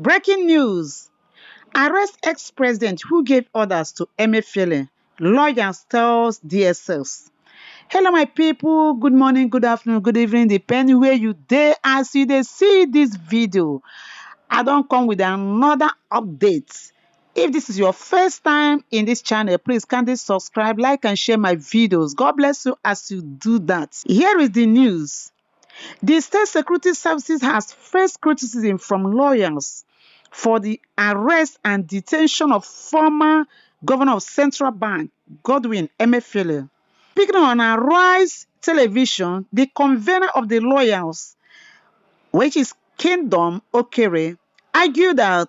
Breaking news. Arrest ex-president who gave orders to Emefiele. Lawyers tells DSS. Hello my people, good morning, good afternoon, good evening, depending where you dey as you dey see this video. I don't come with another update. If this is your first time in this channel, please kindly subscribe, like and share my videos. God bless you as you do that. Here is the news. The State Security Services has faced criticism from lawyers for the arrest and detention of former governor of Central Bank, Godwin Emefiele. Speaking on Arise Television, the convener of the lawyers, which is Kingdom Okere, argued that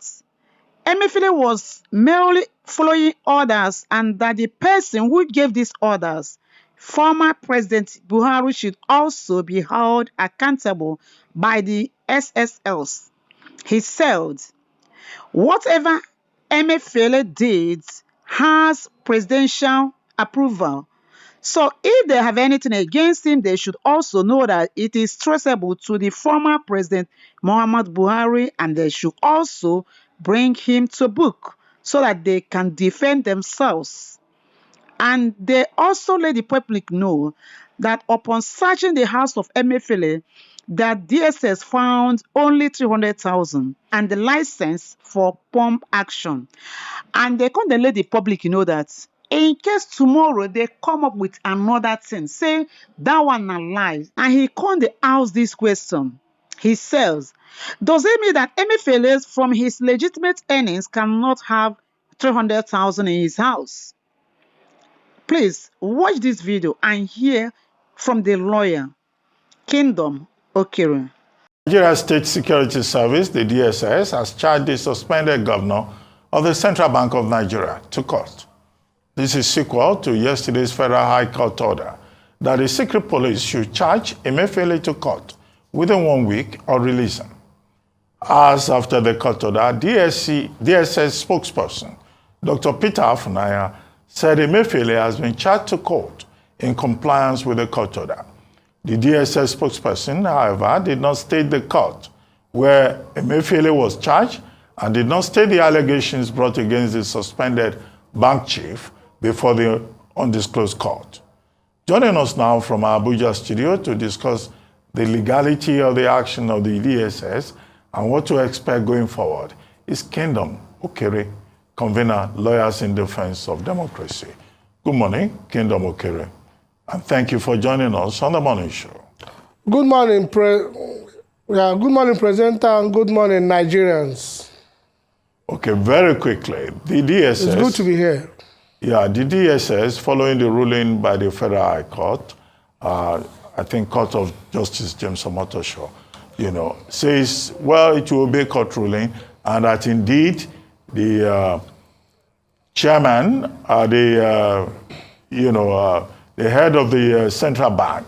Emefiele was merely following orders and that the person who gave these orders, former President Buhari, should also be held accountable by the SSLs. He said, whatever Emefiele did has presidential approval. So if they have anything against him, they should also know that it is traceable to the former President Muhammad Buhari, and they should also bring him to book so that they can defend themselves. And they also let the public know that upon searching the house of Emefiele, that DSS found only 300,000 and the license for pump action. And they can't let the public know that in case tomorrow they come up with another thing, say that one na lie, and he can't ask this question. He says, does it mean that Emefiele from his legitimate earnings cannot have 300,000 in his house? Please watch this video and hear from the lawyer, Kingdom Okere. Nigeria State Security Service, the DSS, has charged the suspended governor of the Central Bank of Nigeria to court. This is sequel to yesterday's Federal High Court order that the secret police should charge Emefiele to court within 1 week or release him. As after the court order, DSS spokesperson Dr. Peter Afunaya said Emefiele has been charged to court in compliance with the court order. The DSS spokesperson, however, did not state the court where Emefiele was charged and did not state the allegations brought against the suspended bank chief before the undisclosed court. Joining us now from our Abuja studio to discuss the legality of the action of the DSS and what to expect going forward is Kingdom Okere, convener, Lawyers in Defense of Democracy. Good morning, Kingdom Okere, and thank you for joining us on the morning show. Good morning, good morning, presenter, and good morning, Nigerians. Okay, very quickly, the DSS... It's good to be here. Yeah, the DSS, following the ruling by the Federal High Court, I think Court of Justice James Omotosho, says, well, it will obey court ruling, and that indeed the chairman, the head of the central bank,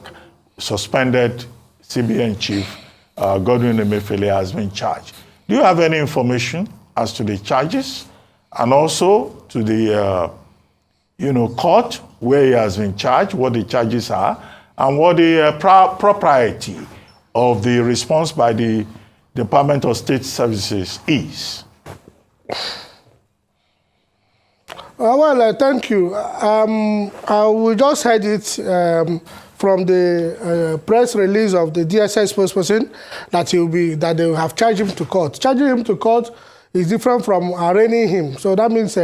suspended CBN chief Godwin Emefiele has been charged. Do you have any information as to the charges and also to the court where he has been charged, what the charges are, and what the propriety of the response by the Department of State Services is? Thank you. We just heard it from the press release of the DSS spokesperson that they will have charged him to court. Charging him to court is different from arraigning him. So that means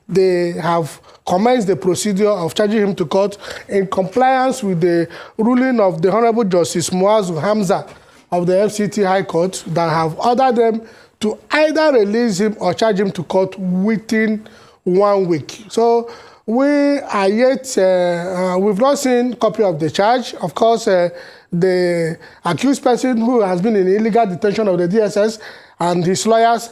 they have commenced the procedure of charging him to court in compliance with the ruling of the Honorable Justice Muazu Hamza of the FCT High Court that have ordered them to either release him or charge him to court within 1 week. So we are yet, we've not seen a copy of the charge. Of course, the accused person who has been in illegal detention of the DSS and his lawyers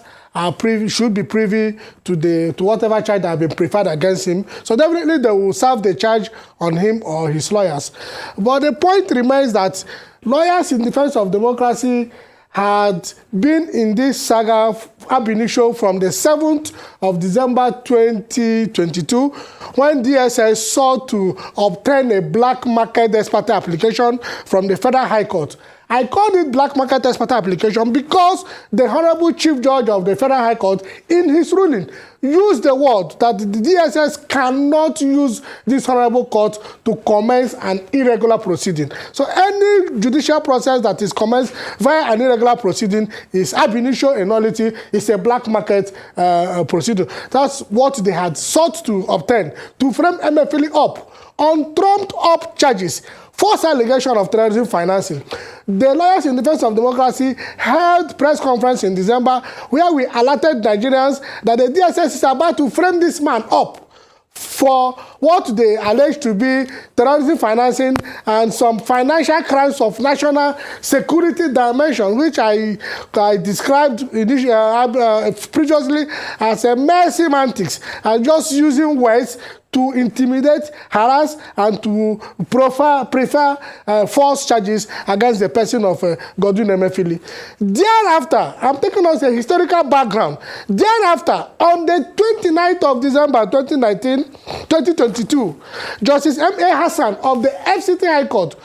should be privy to whatever charge that have been preferred against him. So definitely they will serve the charge on him or his lawyers. But the point remains that Lawyers in Defense of Democracy had been in this saga ab initio from the 7th of December 2022 when DSS sought to obtain a black market ex parte application from the Federal High Court I called it black market expert application because the Honorable Chief Judge of the Federal High Court, in his ruling, used the word that the DSS cannot use this Honorable Court to commence an irregular proceeding. So any judicial process that is commenced via an irregular proceeding is ab initio a nullity, is a black market procedure. That's what they had sought to obtain to frame Emefiele up on trumped-up charges, false allegation of terrorism financing. The Lawyers in Defense of Democracy held press conference in December where we alerted Nigerians that the DSS is about to frame this man up for what they allege to be terrorism financing and some financial crimes of national security dimension, which I described previously as a mere semantics and just using words to intimidate, harass, and to prefer false charges against the person of Godwin Emefiele. Thereafter, I'm taking us a historical background. Thereafter, on the 29th of December 2022, Justice M.A. Hassan of the FCT High Court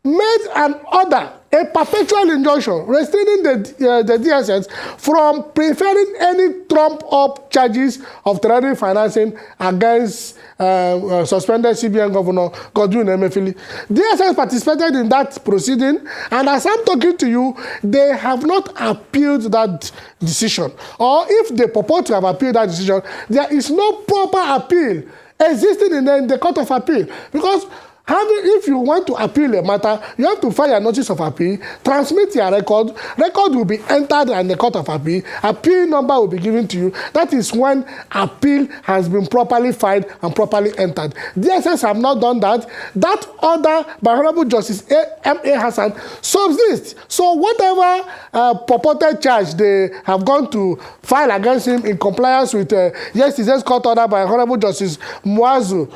made an order, a perpetual injunction restraining the DSS from preferring any trump-up charges of terrorism financing against suspended CBN Governor Godwin Emefiele. DSS participated in that proceeding, and as I'm talking to you, they have not appealed that decision. Or if they purport to have appealed that decision, there is no proper appeal existing in the Court of Appeal. Because if you want to appeal a matter, you have to file a notice of appeal, transmit your record. Record will be entered in the Court of Appeal. Appeal number will be given to you. That is when appeal has been properly filed and properly entered. DSS have not done that. That order by Honorable Justice M.A. Hassan subsists. So whatever purported charge they have gone to file against him in compliance with yesterday's court order by Honorable Justice Muazu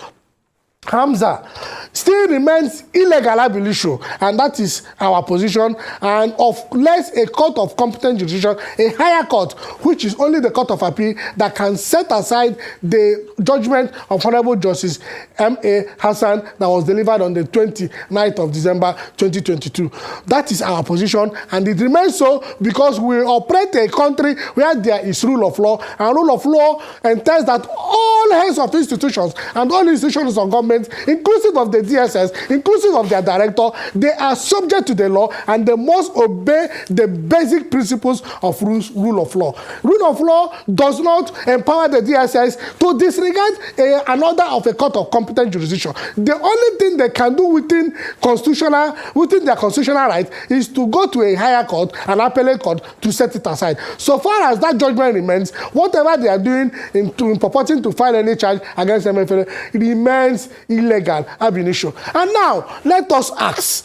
Hamza still remains illegal ab initio, and that is our position. And unless a court of competent jurisdiction, a higher court, which is only the Court of Appeal, that can set aside the judgment of Honorable Justice M.A. Hassan that was delivered on the 29th of December 2022. That is our position, and it remains so because we operate a country where there is rule of law, and rule of law entails that all heads of institutions and all institutions of government, inclusive of the DSS, inclusive of their director, they are subject to the law and they must obey the basic principles of rule of law. Rule of law does not empower the DSS to disregard an order of a court of competent jurisdiction. The only thing they can do within their constitutional right is to go to a higher court, an appellate court, to set it aside. So far as that judgment remains, whatever they are doing in purporting to file any charge against Emefiele remains illegal ab initio. And now let us ask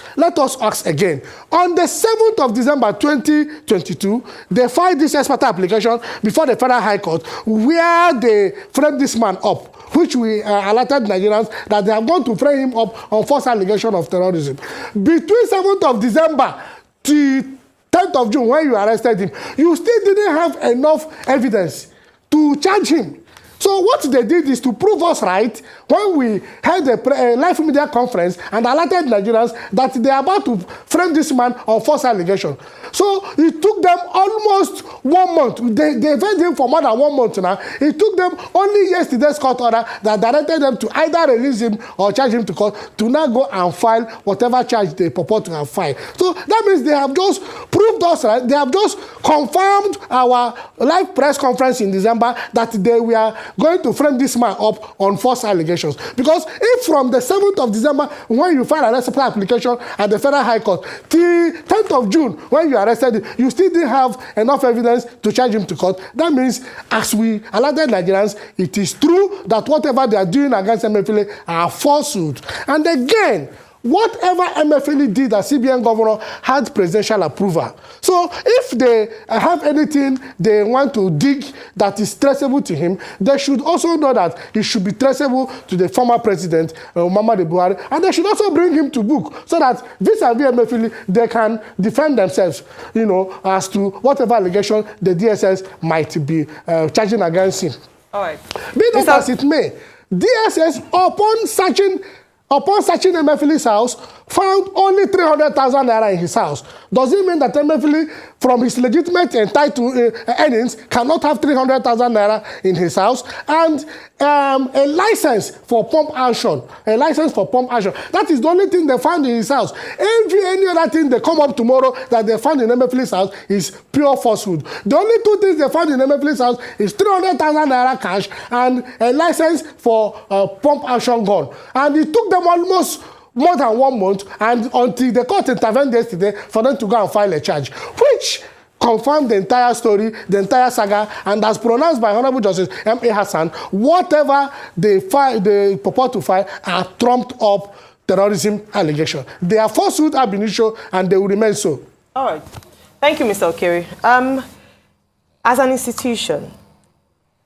again. On the 7th of December 2022, they filed this expert application before the Federal High Court where they framed this man up, which we alerted Nigerians that they have gone to frame him up on false allegation of terrorism. Between 7th of December to 10th of June, when you arrested him, you still didn't have enough evidence to charge him. So what they did is to prove us right when we held a live media conference and alerted Nigerians that they are about to frame this man on false allegation. So it took them almost 1 month. They held him for more than 1 month now. It took them only yesterday's court order that directed them to either release him or charge him to court to now go and file whatever charge they purport to have filed. So that means they have just proved us right. They have just confirmed our live press conference in December that they were going to frame this man up on false allegations. Because if from the 7th of December, when you file an arrest application at the Federal High Court, till 10th of June, when you arrested him, you still didn't have enough evidence to charge him to court. That means, as we alerted Nigerians, it is true that whatever they are doing against Emefiele are falsehood. And again, whatever Emefiele did as CBN governor had presidential approval. So if they have anything they want to dig that is traceable to him, they should also know that it should be traceable to the former president, Muhammadu Buhari, and they should also bring him to book so that vis-a-vis Emefiele, they can defend themselves, as to whatever allegation the DSS might be charging against him. All right. Be that as it may, DSS, upon searching upon searching Emefiele's house, found only 300,000 naira in his house. Does it mean that Emefiele, from his legitimate entitled earnings, cannot have 300,000 naira in his house? And a license for pump action. A license for pump action. That is the only thing they found in his house. Any other thing they come up tomorrow that they found in Emefiele's house is pure falsehood. The only two things they found in Emefiele's house is 300,000 naira cash and a license for pump action gun. And it took them almost more than 1 month, and until the court intervened yesterday for them to go and file a charge, which confirmed the entire story, the entire saga, and as pronounced by Honorable Justice M.A. Hassan, whatever they purport to file are trumped up terrorism allegations. They are falsehood ab initio, and they will remain so. All right. Thank you, Mr. Okere. As an institution,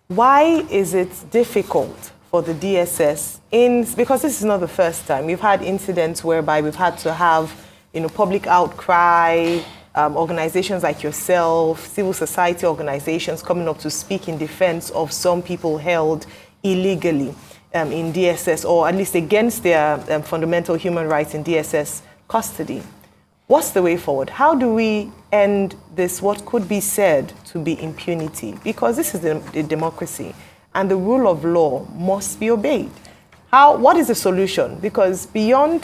why is it difficult for the DSS because this is not the first time. We've had incidents whereby we've had to have, public outcry, organizations like yourself, civil society organizations coming up to speak in defense of some people held illegally in DSS, or at least against their fundamental human rights in DSS custody. What's the way forward? How do we end this, what could be said to be impunity? Because this is a democracy, and the rule of law must be obeyed. What is the solution? Because beyond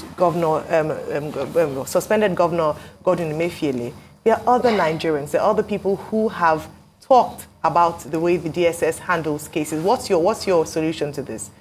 suspended Governor Godwin Emefiele, there are other Nigerians, there are other people who have talked about the way the DSS handles cases. What's your solution to this?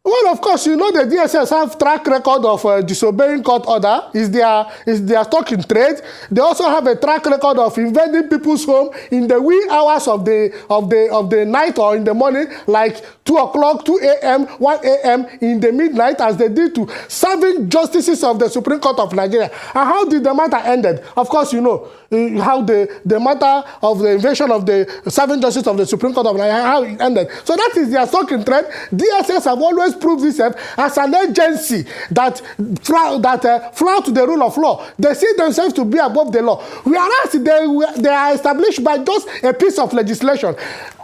Well, of course, the DSS have track record of disobeying court order. Is their stock in trade. They also have a track record of invading people's home in the wee hours of the night or in the morning, like 2 o'clock, 2 a.m., 1 a.m. in the midnight, as they did to serving justices of the Supreme Court of Nigeria. And how did the matter ended? Of course, how the matter of the invasion of the serving justice of the Supreme Court of Nigeria, how it ended. So that is their stock in trade. DSS have always proved itself as an agency that flout the rule of law. They see themselves to be above the law, whereas they are established by just a piece of legislation.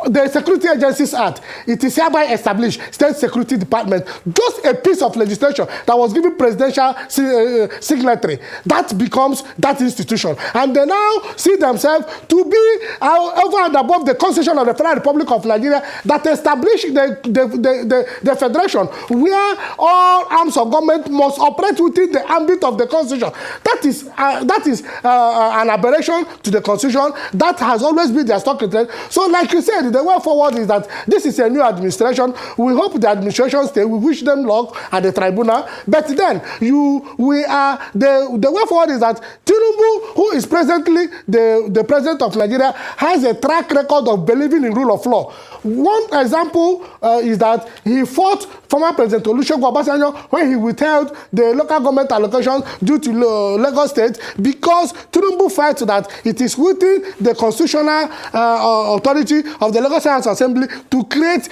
The Security Agencies Act, it is hereby established, State Security Department, just a piece of legislation that was given presidential signatory. That becomes that institution. And they now see themselves to be over and above the Constitution of the Federal Republic of Nigeria that established the federation, where all arms of government must operate within the ambit of the Constitution. That is an aberration to the Constitution. That has always been their stock in trade. So like you said, the way forward is that this is a new administration. We hope the administration stay. We wish them luck at the tribunal. But then the way forward is that Tinubu, who is presently the president of Nigeria, has a track record of believing in rule of law. One example is that he fought former President Olusegun Obasanjo when he withheld the local government allocations due to Lagos State, because Tinubu felt that it is within the constitutional authority of the Lagos State Assembly to create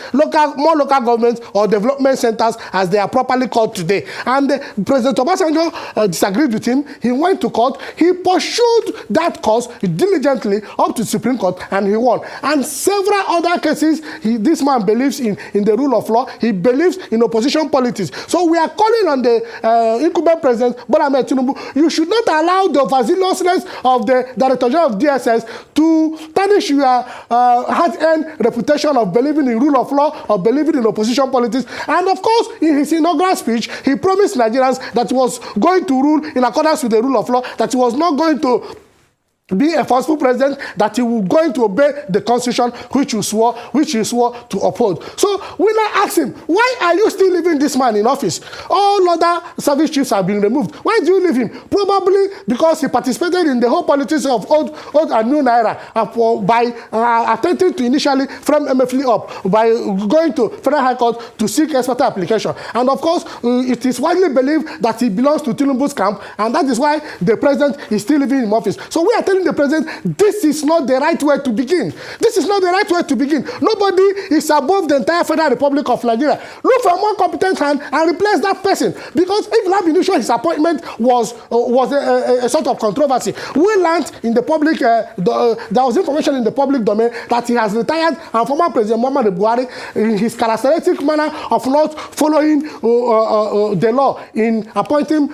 more local governments or development centers, as they are properly called today. And President Obasanjo disagreed with him. He went to court. He pursued that cause diligently up to the Supreme Court, and he won. And several other cases, this man believes in the rule of law. He believes in opposition politics. So we are calling on the incumbent president, Bola Ahmed Tinubu, you should not allow the overzealousness of the Director General of DSS to tarnish your hard-earned reputation of believing in rule of law, or believing in opposition politics. And of course, in his inaugural speech, he promised Nigerians that he was going to rule in accordance with the rule of law, that he was not going to be a forceful president, that he was going to obey the Constitution which he swore to uphold. So we now ask him, why are you still leaving this man in office? All other service chiefs have been removed. Why do you leave him? Probably because he participated in the whole politics of old and new Naira by attempting to initially frame Emefiele up by going to Federal High Court to seek expert application. And of course, it is widely believed that he belongs to Tinubu's camp, and that is why the president is still living in office. So we are telling telling the president, this is not the right way to begin. This is not the right way to begin. Nobody is above the entire Federal Republic of Nigeria. Look for a more competent hand and replace that person. Because if Labinusho, his appointment was a sort of controversy, we learned in the public, there was information in the public domain that he has retired, and former President Muhammadu Buhari, in his characteristic manner of not following the law in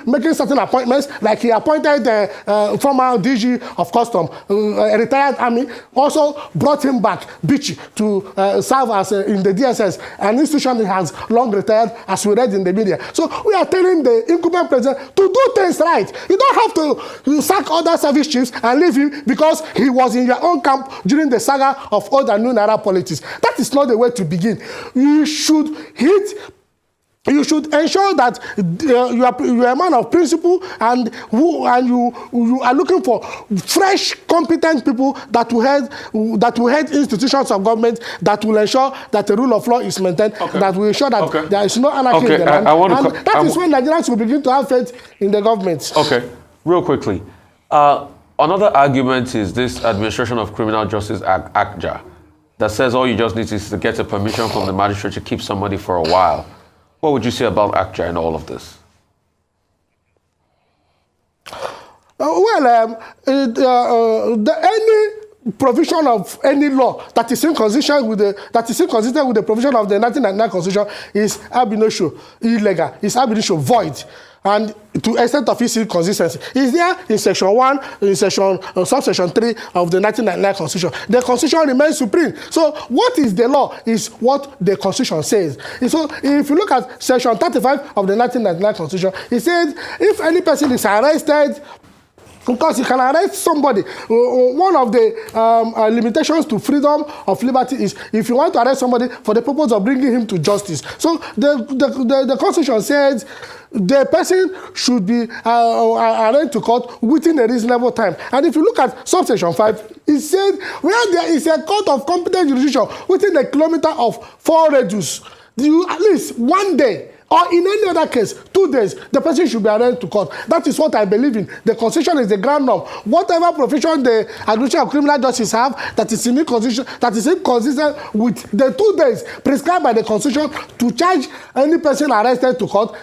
making certain appointments, like he appointed the former DG of Custom, a retired army, also brought him back, Bichi, to serve as in the DSS, an institution that has long retired, as we read in the media. So we are telling the incumbent president to do things right. You don't have to sack other service chiefs and leave him because he was in your own camp during the saga of old and new Naira politics. That is not the way to begin. You should ensure that you are a man of principle, and you are looking for fresh, competent people that will head institutions of government, that will ensure that the rule of law is maintained, that will ensure that there is no anarchy in the land. That is when Nigerians will begin to have faith in the government. Okay, real quickly. Another argument is this Administration of Criminal Justice Act, ACJA, that says all you just need is to get a permission from the magistrate to keep somebody for a while. What would you say about ACJA and all of this? Any provision of any law that is inconsistent with the provision of the 1999 Constitution is ab initio illegal, is ab initio void, and to extent of its inconsistency is there in section 1, in subsection 3 of the 1999 Constitution. The Constitution remains supreme. So what is the law is what the Constitution says. And so if you look at section 35 of the 1999 Constitution, it says if any person is arrested, because you can arrest somebody. One of the limitations to freedom of liberty is if you want to arrest somebody for the purpose of bringing him to justice. So the Constitution says the person should be arraigned to court within a reasonable time. And if you look at subsection 5, it said where there is a court of competent jurisdiction within a kilometer of 4 radius, at least 1 day, or in any other case, 2 days, the person should be arraigned to court. That is what I believe in. The Constitution is the ground norm. Whatever provision the Administration of Criminal Justice have that is inconsistent with the 2 days prescribed by the Constitution to charge any person arrested to court,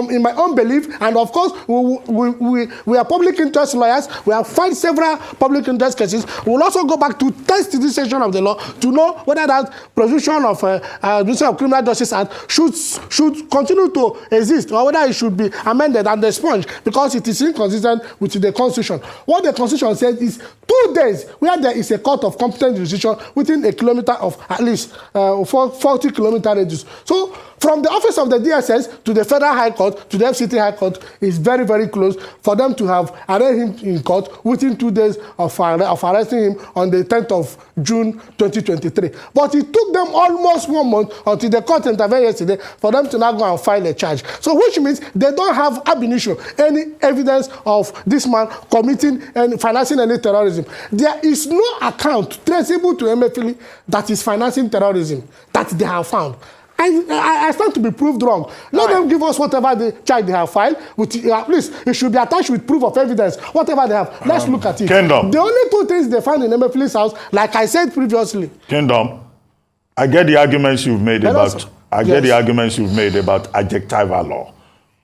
in my own belief, and of course, we are public interest lawyers. We have filed several public interest cases. We will also go back to test this section of the law to know whether that provision of Administration of Criminal Justice Act should continue to exist, or whether it should be amended and expunged because it is inconsistent with the Constitution. What the Constitution says is 2 days where there is a court of competent jurisdiction within a kilometer of at least 40-kilometer radius. So from the office of the DSS to the Federal High Court to the FCT High Court is very, very close for them to have arraigned him in court within 2 days of arresting him on the 10th of June 2023. But it took them almost 1 month until the court intervened yesterday for them to now go and file a charge. So which means they don't have ab initio any evidence of this man committing and financing any terrorism. There is no account traceable to Emefiele that is financing terrorism that they have found. I stand to be proved wrong. Let them give us whatever the charge they have filed. At least it should be attached with proof of evidence. Whatever they have, let's look at it. Kingdom. The only 2 things they found in Emefiele's house, like I said previously. Kingdom, I get the arguments you've made about adjectival law.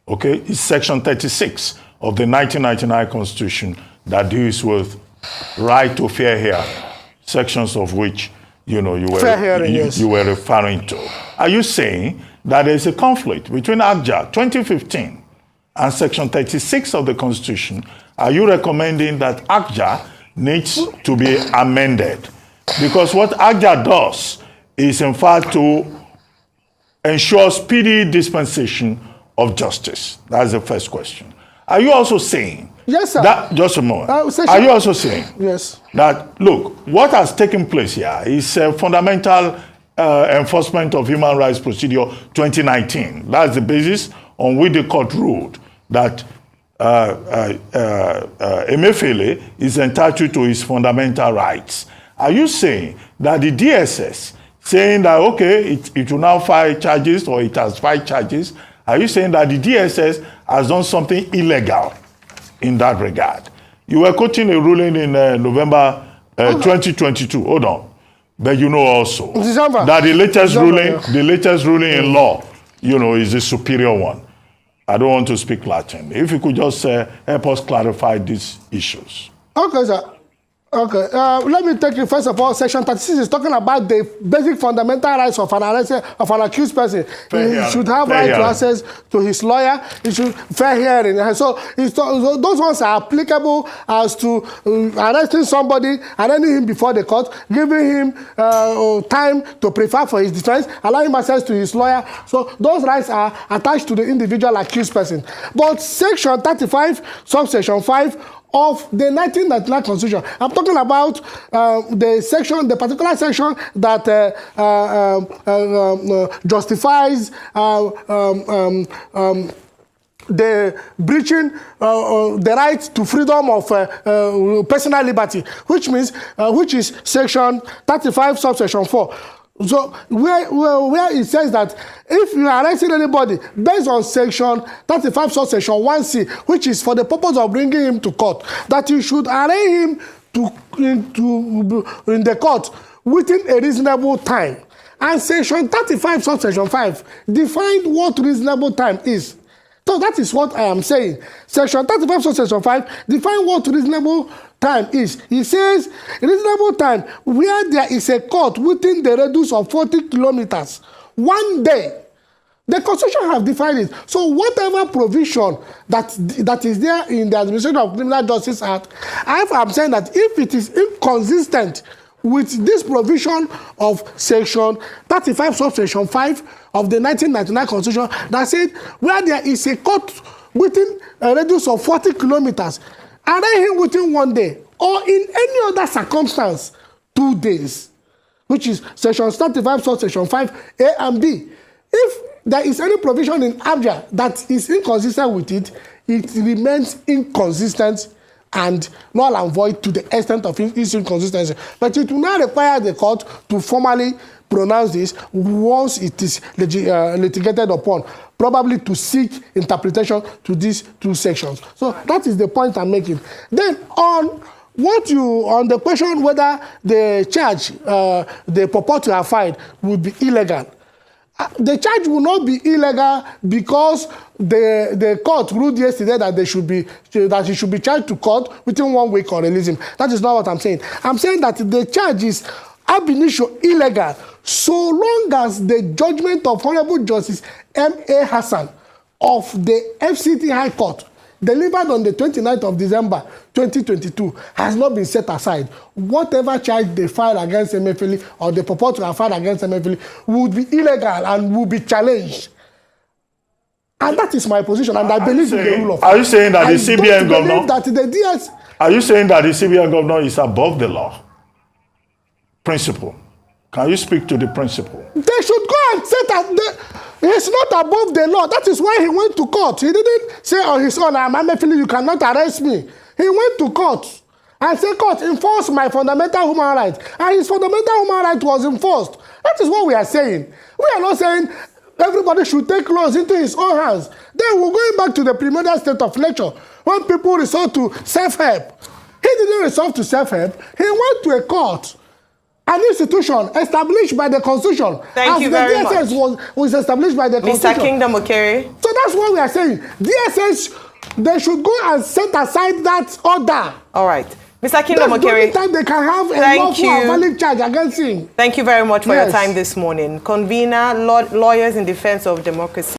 Okay, it's section 36 of the 1999 Constitution that deals with right to fair hearing, sections of which you were referring to. Are you saying that there is a conflict between ACJA 2015 and Section 36 of the Constitution? Are you recommending that ACJA needs to be amended? Because what ACJA does is, in fact, to ensure speedy dispensation of justice. That's the first question. Are you also saying yes, sir. Just a moment. Are you also saying yes, that, look, what has taken place here is a fundamental enforcement of human rights procedure 2019. That's the basis on which the court ruled that Emefiele is entitled to his fundamental rights. Are you saying that the DSS, saying that, okay, it will now file charges, or it has filed charges, are you saying that the DSS has done something illegal in that regard? You were quoting a ruling in November 2022. Hold on. But you know also December. that the latest December, ruling in law, is the superior one. I don't want to speak Latin. If you could just help us clarify these issues. Okay, sir. Okay, let me take you first of all. Section 36 is talking about the basic fundamental rights of an accused person. He should have right to access to his lawyer. He should fair hearing. And so those ones are applicable as to arresting somebody, arresting him before the court, giving him time to prepare for his defense, allowing him access to his lawyer. So those rights are attached to the individual accused person. But Section 35, subsection 5, of the 1999 Constitution. I'm talking about the particular section that justifies the breaching the right to freedom of personal liberty, which is Section 35, subsection 4. So where it says that if you are arresting anybody based on Section 35, subsection 1C, which is for the purpose of bringing him to court, that you should arraign him in the court within a reasonable time. And Section 35, subsection 5 defined what reasonable time is. So that is what I am saying. Section 35, subsection 5 define what reasonable time is. It says reasonable time where there is a court within the radius of 40 kilometers, 1 day. The Constitution has defined it. So whatever provision that is there in the Administration of Criminal Justice Act, I'm saying that if it is inconsistent with this provision of Section 35, subsection 5 of the 1999 Constitution that said where there is a court within a radius of 40 kilometers, arraign him within 1 day, or in any other circumstance, 2 days, which is Section 35, subsection 5, A and B. If there is any provision in ABJA that is inconsistent with it, it remains inconsistent and null and void to the extent of its inconsistency. But it will not require the court to formally pronounce this once it is litigated upon, probably to seek interpretation to these two sections. So that is the point I'm making. Then on the question whether the charge they purport to have filed would be illegal, the charge will not be illegal because the court ruled yesterday that he should be charged to court within 1 week or release him. That is not what I'm saying. I'm saying that the charge is ab initio illegal so long as the judgment of Honorable Justice M.A. Hassan of the FCT High Court, delivered on the 29th of December 2022, has not been set aside. Whatever charge they file against Emefiele or they purport to have filed against Emefiele would be illegal and will be challenged. And that is my position, and I believe in the rule of law. Are you saying that the CBN governor? That the DS, are you saying that the CBN governor is above the law? Principle. Can you speak to the principle? They should go and say that he's not above the law. That is why he went to court. He didn't say on his own, I'm Emefiele, you cannot arrest me. He went to court and said, court, enforce my fundamental human right. And his fundamental human right was enforced. That is what we are saying. We are not saying everybody should take laws into his own hands. Then we're going back to the primordial state of nature when people resort to self-help. He didn't resort to self-help. He went to a court, an institution established by the Constitution. Thank you very much. DSS was established by the Constitution. Mr. Kingdom Okere. So that's what we are saying. DSS, they should go and set aside that order. All right. Mr. Kingdom Okere. That's the only time they can have a lawful and valid charge against him. Thank you very much for your time this morning. Convener, lawyers in defense of democracy.